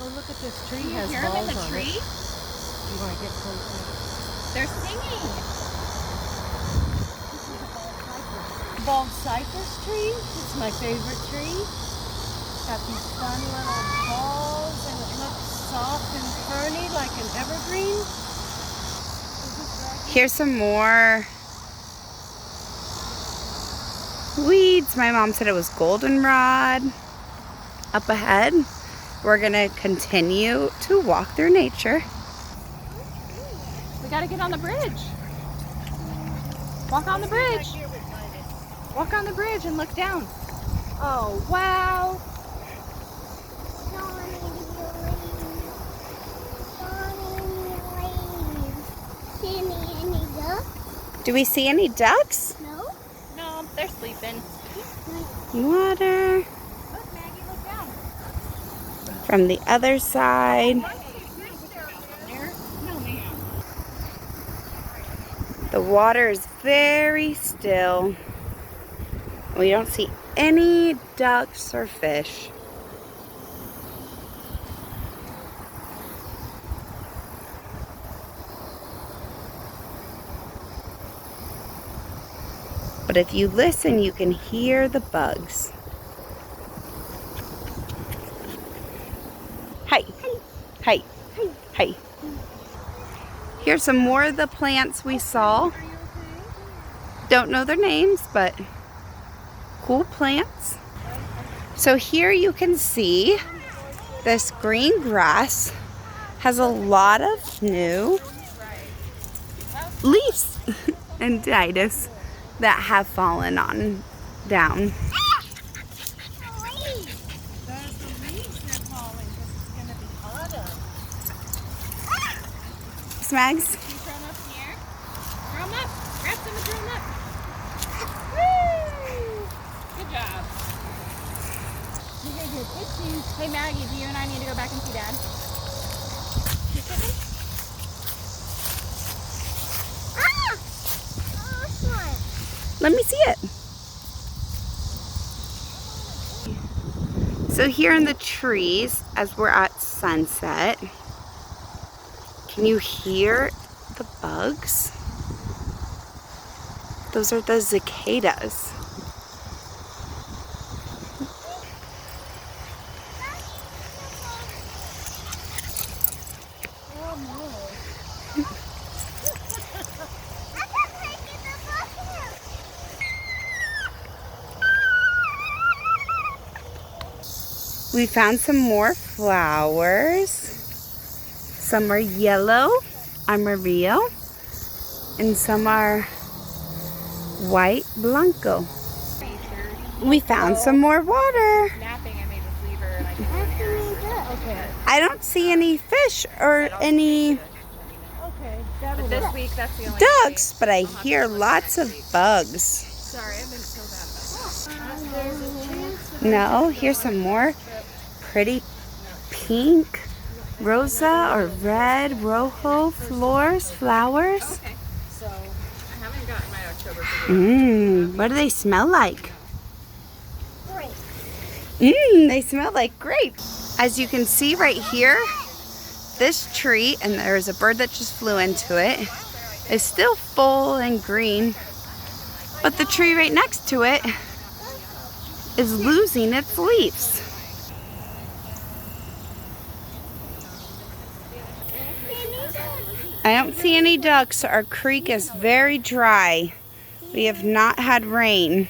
Oh, look at this tree. You Has hear them in balls the on tree? it. You want to get closer? They're singing. Bald cypress tree. It's my favorite tree. Got these fun little balls and it looks soft and ferny like an evergreen. Here's some more weeds. My mom said it was goldenrod. Up ahead, we're gonna continue to walk through nature. We gotta get on the bridge. Walk on the bridge. Walk on the bridge and look down. Oh, wow. Do we see any ducks? No. No, they're sleeping. Water. Look, Maggie, look down. From the other side. There? No, ma'am. The water is very still. We don't see any ducks or fish. But if you listen, you can hear the bugs. Hi. Hi. Hi. Here's some more of the plants we saw. Don't know their names, but cool plants. So here you can see this green grass has a lot of new leaves and dahlias that have fallen on down. Smags? Can you throw them up in the air? Throw them up. Grab some and throw them up. Woo! Good job. You did good. Hey, Maggie, do you and I need to go back and see Dad? You chicken? Let me see it. So here in the trees, as we're at sunset, can you hear the bugs? Those are the cicadas. We found some more flowers. Some are yellow, amarillo, and some are white blanco. We found some more water. Napping, I made this lever and I just went here. Okay. I don't see any fish or any Okay. But this week, that's the only ducks, but I hear lots of bugs. Sorry, I've been so bad about No, here's some more pretty pink, rosa or red, rojo flowers. Okay. So, I haven't gotten my October. What do they smell like? Grape. They smell like grape. As you can see right here, this tree, and there's a bird that just flew into it, is still full and green. But the tree right next to it is losing its leaves. I don't see any ducks. Our creek is very dry. We have not had rain.